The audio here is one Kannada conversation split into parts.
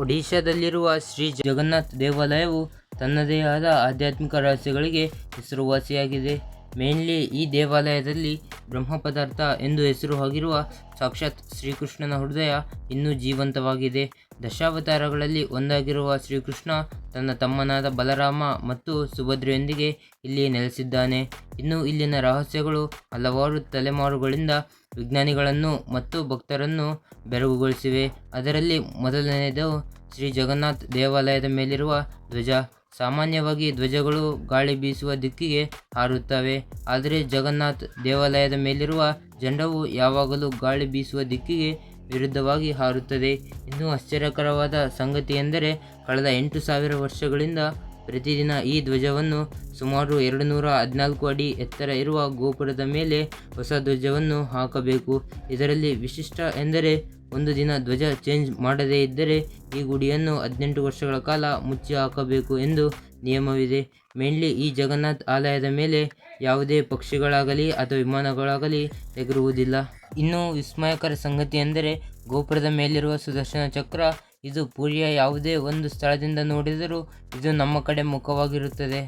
ಒಡಿಶಾದಲ್ಲಿರುವ ಶ್ರೀ ಜಗನ್ನಾಥ ದೇವಾಲಯವು ತನ್ನದೇ ಆದ ಆಧ್ಯಾತ್ಮಿಕ ರಹಸ್ಯಗಳಿಗೆ ಹೆಸರುವಾಸಿಯಾಗಿದೆ. ಮೇನ್ಲಿ ಈ ದೇವಾಲಯದಲ್ಲಿ ಬ್ರಹ್ಮ ಪದಾರ್ಥ ಎಂದು ಹೆಸರು ಆಗಿರುವ ಸಾಕ್ಷಾತ್ ಶ್ರೀಕೃಷ್ಣನ ಹೃದಯ ಇನ್ನೂ ಜೀವಂತವಾಗಿದೆ. ದಶಾವತಾರಗಳಲ್ಲಿ ಒಂದಾಗಿರುವ ಶ್ರೀಕೃಷ್ಣ ತನ್ನ ತಮ್ಮನಾದ ಬಲರಾಮ ಮತ್ತು ಸುಭದ್ರೆಯೊಂದಿಗೆ ಇಲ್ಲಿ ನೆಲೆಸಿದ್ದಾನೆ. ಇನ್ನು ಇಲ್ಲಿನ ರಹಸ್ಯಗಳು ಹಲವಾರು ತಲೆಮಾರುಗಳಿಂದ ವಿಜ್ಞಾನಿಗಳನ್ನು ಮತ್ತು ಭಕ್ತರನ್ನು ಬೆರಗುಗೊಳಿಸಿವೆ. ಅದರಲ್ಲಿ ಮೊದಲನೆಯದು ಶ್ರೀ ಜಗನ್ನಾಥ ದೇವಾಲಯದ ಮೇಲಿರುವ ಧ್ವಜ. ಸಾಮಾನ್ಯವಾಗಿ ಧ್ವಜಗಳು ಗಾಳಿ ಬೀಸುವ ದಿಕ್ಕಿಗೆ ಹಾರುತ್ತವೆ, ಆದರೆ ಜಗನ್ನಾಥ ದೇವಾಲಯದ ಮೇಲಿರುವ ಜೆಂಡವು ಯಾವಾಗಲೂ ಗಾಳಿ ಬೀಸುವ ದಿಕ್ಕಿಗೆ ವಿರುದ್ಧವಾಗಿ ಹಾರುತ್ತದೆ. ಇನ್ನೂ ಆಶ್ಚರ್ಯಕರವಾದ ಸಂಗತಿಯೆಂದರೆ ಕಳೆದ 8,000 ವರ್ಷಗಳಿಂದ ಪ್ರತಿದಿನ ಈ ಧ್ವಜವನ್ನು ಸುಮಾರು 214 ಅಡಿ ಎತ್ತರ ಇರುವ ಗೋಪುರದ ಮೇಲೆ ಹೊಸ ಧ್ವಜವನ್ನು ಹಾಕಬೇಕು. ಇದರಲ್ಲಿ ವಿಶಿಷ್ಟ ಎಂದರೆ ಒಂದು ದಿನ ಧ್ವಜ ಚೇಂಜ್ ಮಾಡದೇ ಇದ್ದರೆ ಈ ಗುಡಿಯನ್ನು 18 ವರ್ಷಗಳ ಕಾಲ ಮುಚ್ಚಿ ಹಾಕಬೇಕು ಎಂದು ನಿಯಮವಿದೆ. ಮೇನ್ಲಿ ಈ ಜಗನ್ನಾಥ ಆಲಯದ ಮೇಲೆ ಯಾವುದೇ ಪಕ್ಷಿಗಳಾಗಲಿ ಅಥವಾ ವಿಮಾನಗಳಾಗಲಿ ಎಗರುವುದಿಲ್ಲ. ಇನ್ನೂ ವಿಸ್ಮಯಕರ ಸಂಗತಿ ಎಂದರೆ ಗೋಪುರದ ಮೇಲಿರುವ ಸುದರ್ಶನ ಚಕ್ರ. ಇದು ಪುರಿಯ ಯಾವುದೇ ಒಂದು ಸ್ಥಳದಿಂದ ನೋಡಿದರೂ ಇದು ನಮ್ಮ ಕಡೆ ಮುಖವಾಗಿರುತ್ತದೆ.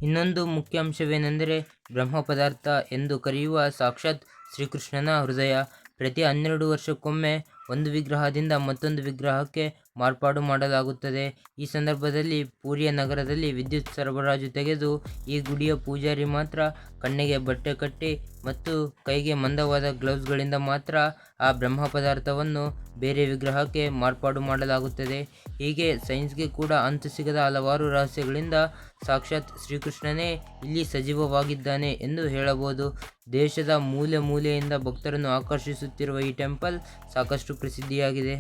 ಇನ್ನೊಂದು ಮುಖ್ಯ ಅಂಶವೇನೆಂದರೆ ಬ್ರಹ್ಮ ಪದಾರ್ಥ ಎಂದು ಕರೆಯುವ ಸಾಕ್ಷಾತ್ ಶ್ರೀಕೃಷ್ಣನ ಹೃದಯ. ಪ್ರತಿ 12 ವರ್ಷಕ್ಕೊಮ್ಮೆ ಒಂದು ವಿಗ್ರಹದಿಂದ ಮತ್ತೊಂದು ವಿಗ್ರಹಕ್ಕೆ ಮಾರ್ಪಾಡು ಮಾಡಲಾಗುತ್ತದೆ. ಈ ಸಂದರ್ಭದಲ್ಲಿ ಪೂರಿಯ ನಗರದಲ್ಲಿ ವಿದ್ಯುತ್ ಸರಬರಾಜು ತೆಗೆದು ಈ ಗುಡಿಯ ಪೂಜಾರಿ ಮಾತ್ರ ಕಣ್ಣಿಗೆ ಬಟ್ಟೆ ಕಟ್ಟಿ ಮತ್ತು ಕೈಗೆ ಮಂದವಾದ ಗ್ಲೌಸ್ಗಳಿಂದ ಮಾತ್ರ ಆ ಬ್ರಹ್ಮ ಪದಾರ್ಥವನ್ನು ಬೇರೆ ವಿಗ್ರಹಕ್ಕೆ ಮಾರ್ಪಾಡು ಮಾಡಲಾಗುತ್ತದೆ. ಹೀಗೆ ಸೈನ್ಸ್ಗೆ ಕೂಡ ಅಂತು ಸಿಗದ ಹಲವಾರು ರಹಸ್ಯಗಳಿಂದ ಸಾಕ್ಷಾತ್ ಶ್ರೀಕೃಷ್ಣನೇ ಇಲ್ಲಿ ಸಜೀವವಾಗಿದ್ದಾನೆ ಎಂದು ಹೇಳಬಹುದು. ದೇಶದ ಮೂಲೆ ಮೂಲೆಯಿಂದ ಭಕ್ತರನ್ನು ಆಕರ್ಷಿಸುತ್ತಿರುವ ಈ ಟೆಂಪಲ್ ಸಾಕಷ್ಟು ಪ್ರಸಿದ್ಧಿಯಾಗಿದೆ.